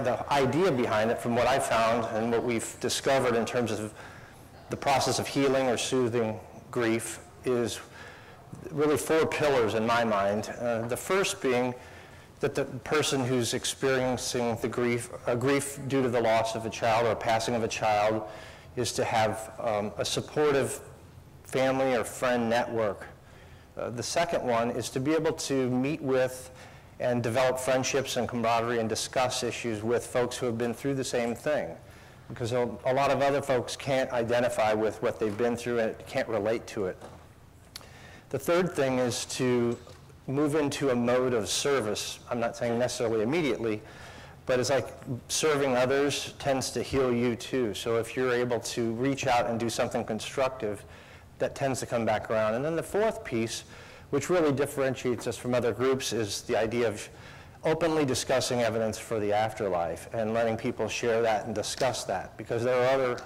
the idea behind it, from what I found and what we've discovered in terms of the process of healing or soothing grief, is really 4 pillars in my mind. The first being that the person who's experiencing the grief due to the loss of a child or passing of a child is to have a supportive family or friend network. The second one is to be able to meet with and develop friendships and camaraderie and discuss issues with folks who have been through the same thing. Because a lot of other folks can't identify with what they've been through and can't relate to it. The third thing is to move into a mode of service. I'm not saying necessarily immediately, but it's like serving others tends to heal you too. So if you're able to reach out and do something constructive, that tends to come back around. And then the fourth piece, which really differentiates us from other groups, is the idea of openly discussing evidence for the afterlife and letting people share that and discuss that, because there are other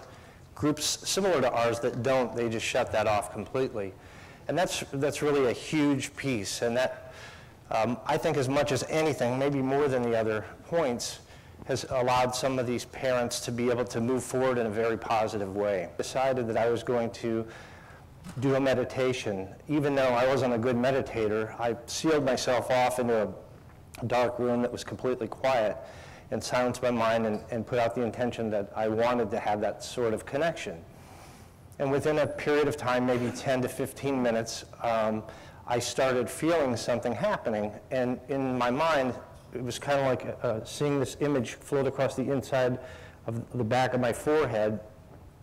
groups similar to ours that don't. They just shut that off completely. And that's really a huge piece, and that, I think, as much as anything, maybe more than the other points, has allowed some of these parents to be able to move forward in a very positive way. I decided that I was going to do a meditation. Even though I wasn't a good meditator, I sealed myself off into a dark room that was completely quiet and silenced my mind and put out the intention that I wanted to have that sort of connection. And within a period of time, maybe 10 to 15 minutes, I started feeling something happening. And in my mind, it was kind of like seeing this image float across the inside of the back of my forehead.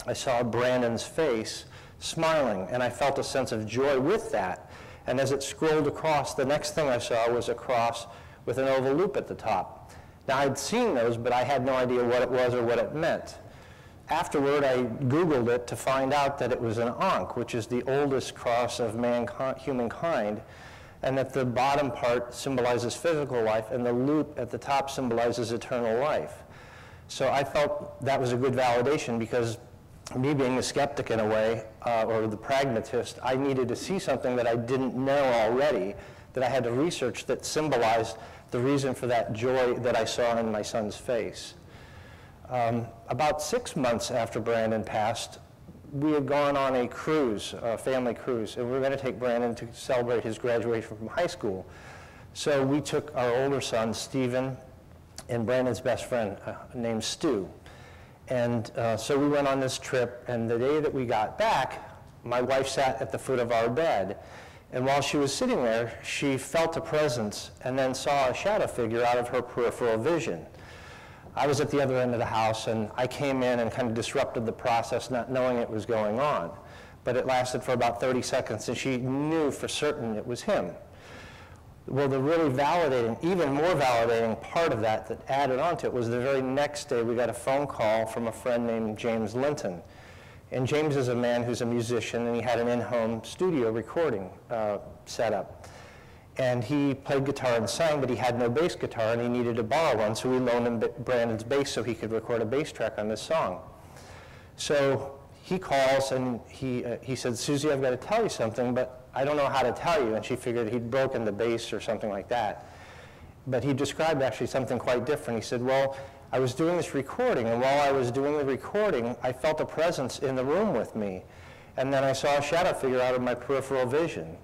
I saw Brandon's face smiling, and I felt a sense of joy with that. And as it scrolled across, the next thing I saw was a cross with an oval loop at the top. Now, I'd seen those, but I had no idea what it was or what it meant. Afterward, I Googled it to find out that it was an Ankh, which is the oldest cross of humankind, and that the bottom part symbolizes physical life, and the loop at the top symbolizes eternal life. So I felt that was a good validation, because me being a skeptic in a way, or the pragmatist, I needed to see something that I didn't know already, that I had to research, that symbolized the reason for that joy that I saw in my son's face. About 6 months after Brandon passed, we had gone on a cruise, a family cruise, and we were going to take Brandon to celebrate his graduation from high school. So we took our older son, Stephen, and Brandon's best friend named Stu. And so we went on this trip, and the day that we got back, my wife sat at the foot of our bed. And while she was sitting there, she felt a presence and then saw a shadow figure out of her peripheral vision. I was at the other end of the house, and I came in and kind of disrupted the process, not knowing it was going on. But it lasted for about 30 seconds, and she knew for certain it was him. Well, the really validating, even more validating part of that added on to it was the very next day we got a phone call from a friend named James Linton. And James is a man who's a musician, and he had an in-home studio recording setup. And he played guitar and sang, but he had no bass guitar, and he needed to borrow one, so we loaned him Brandon's bass so he could record a bass track on this song. So he calls, and he said, "Susie, I've got to tell you something, but I don't know how to tell you." And she figured he'd broken the bass or something like that. But he described actually something quite different. He said, "Well, I was doing this recording, and while I was doing the recording, I felt a presence in the room with me. And then I saw a shadow figure out of my peripheral vision.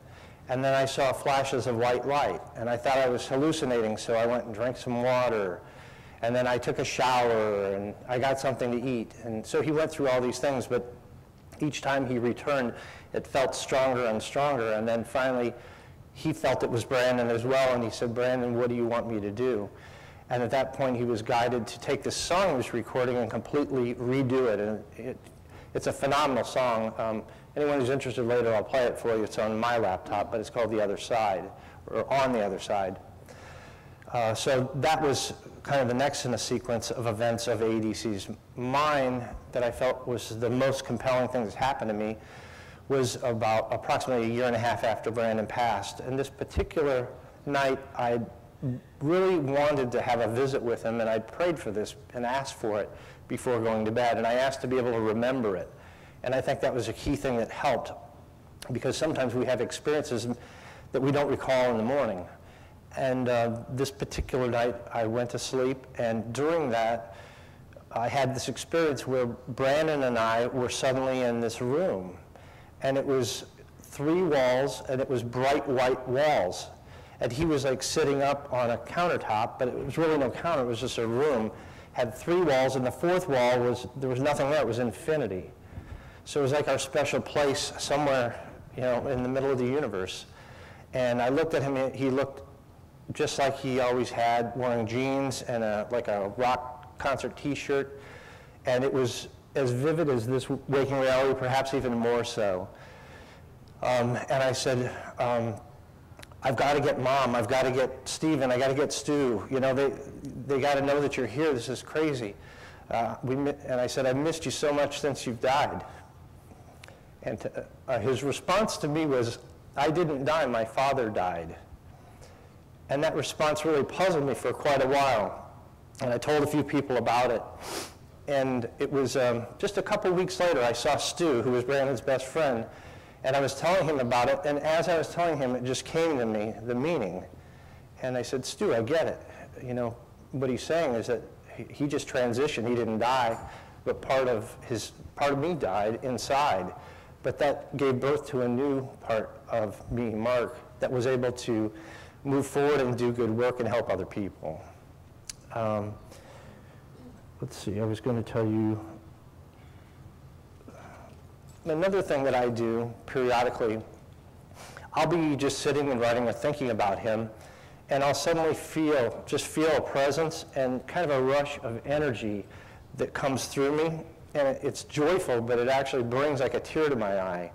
And then I saw flashes of white light, and I thought I was hallucinating, so I went and drank some water. And then I took a shower, and I got something to eat." And so he went through all these things, but each time he returned, it felt stronger and stronger. And then finally, he felt it was Brandon as well, and he said, "Brandon, what do you want me to do?" And at that point, he was guided to take this song he was recording and completely redo it. And it's a phenomenal song. Anyone who's interested later, I'll play it for you. It's on my laptop, but it's called The Other Side, or On the Other Side. So that was kind of the next in a sequence of events of ADCs. Mine, that I felt was the most compelling thing that's happened to me, was about approximately a year and a half after Brandon passed. And this particular night, I really wanted to have a visit with him, and I prayed for this and asked for it before going to bed, and I asked to be able to remember it. And I think that was a key thing that helped, because sometimes we have experiences that we don't recall in the morning. And this particular night, I went to sleep, and during that, I had this experience where Brandon and I were suddenly in this room, and it was 3 walls, and it was bright white walls. And he was like sitting up on a countertop, but it was really no counter, it was just a room. Had 3 walls, and the 4th wall there was nothing there, it was infinity. So it was like our special place somewhere, in the middle of the universe. And I looked at him, he looked just like he always had, wearing jeans and like a rock concert t-shirt. And it was as vivid as this waking reality, perhaps even more so. And I said, I've got to get Mom, I've got to get Stephen, I got to get Stu. They got to know that you're here, this is crazy. And I said, I've missed you so much since you've died. And his response to me was, I didn't die, my father died. And that response really puzzled me for quite a while. And I told a few people about it. And it was just a couple weeks later, I saw Stu, who was Brandon's best friend, and I was telling him about it, and as I was telling him, it just came to me, the meaning. And I said, Stu, I get it. What he's saying is that he just transitioned, he didn't die, but part of me died inside. But that gave birth to a new part of me, Mark, that was able to move forward and do good work and help other people. Let's see, I was going to tell you another thing that I do periodically. I'll be just sitting and writing or thinking about him, and I'll suddenly feel a presence and kind of a rush of energy that comes through me. And it's joyful, but it actually brings like a tear to my eye.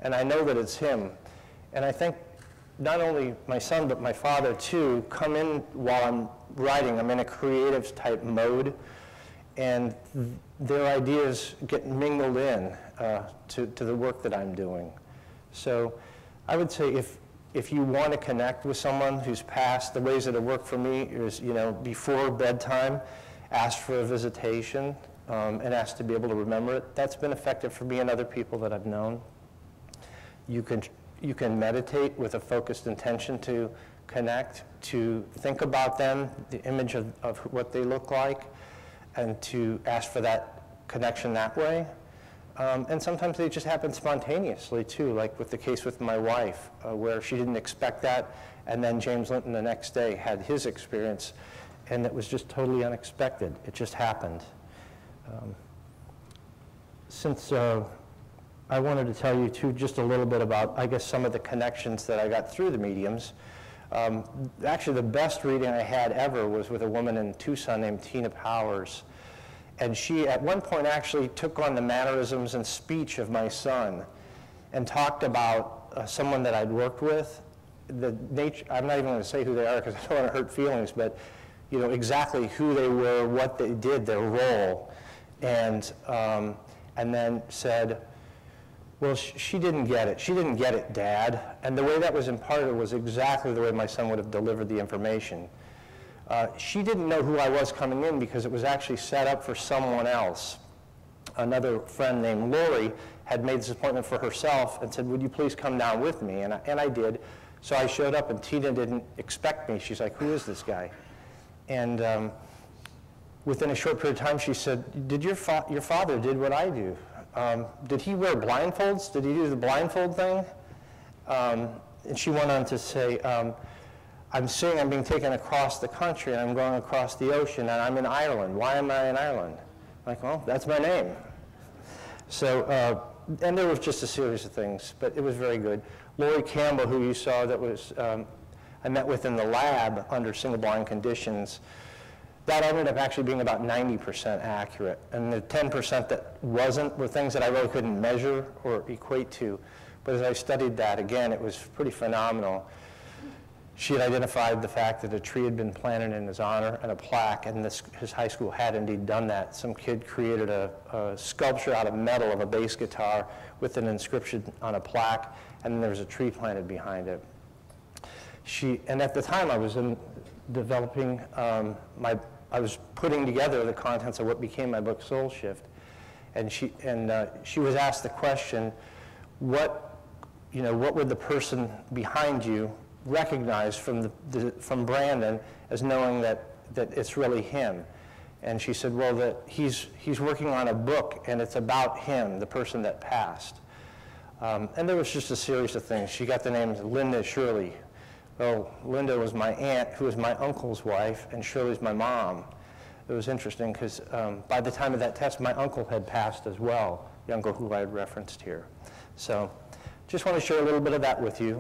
And I know that it's him. And I think not only my son, but my father too, come in while I'm writing. I'm in a creative type mode. And their ideas get mingled in to the work that I'm doing. So I would say if you want to connect with someone who's passed, the ways that it worked for me is, before bedtime, ask for a visitation. And ask to be able to remember it. That's been effective for me and other people that I've known. You can meditate with a focused intention to connect, to think about them, the image of what they look like, and to ask for that connection that way. And sometimes they just happen spontaneously too, like with the case with my wife, where she didn't expect that, and then James Linton the next day had his experience, and it was just totally unexpected. It just happened. Since I wanted to tell you too just a little bit about, I guess, some of the connections that I got through the mediums. Actually, the best reading I had ever was with a woman in Tucson named Tina Powers. And she, at one point, actually took on the mannerisms and speech of my son and talked about someone that I'd worked with. The nature, I'm not even going to say who they are because I don't want to hurt feelings, but exactly who they were, what they did, their role. And then said, well, she didn't get it. She didn't get it, Dad. And the way that was imparted was exactly the way my son would have delivered the information. She didn't know who I was coming in because it was actually set up for someone else. Another friend named Lori had made this appointment for herself and said, would you please come down with me? And I did. So I showed up, and Tina didn't expect me. She's like, who is this guy? And within a short period of time, she said, your father did what I do. Did he wear blindfolds? Did he do the blindfold thing? And she went on to say, I'm being taken across the country, and I'm going across the ocean, and I'm in Ireland. Why am I in Ireland? I'm like, well, that's my name. So, and there was just a series of things, but it was very good. Lori Campbell, who you saw, that was I met with in the lab under single-blind conditions, that ended up actually being about 90% accurate. And the 10% that wasn't were things that I really couldn't measure or equate to. But as I studied that, again, it was pretty phenomenal. She had identified the fact that a tree had been planted in his honor and a plaque, and his high school had indeed done that. Some kid created a sculpture out of metal of a bass guitar with an inscription on a plaque, and then there was a tree planted behind it. And at the time I was developing I was putting together the contents of what became my book, Soul Shift, and she was asked the question, what would the person behind you recognized from Brandon as knowing that it's really him. And she said, well, that he's working on a book, and it's about him, the person that passed. And there was just a series of things. She got the names Linda Shirley. Well, Linda was my aunt, who was my uncle's wife, and Shirley's my mom. It was interesting because by the time of that test, my uncle had passed as well, the uncle who I had referenced here. So just want to share a little bit of that with you.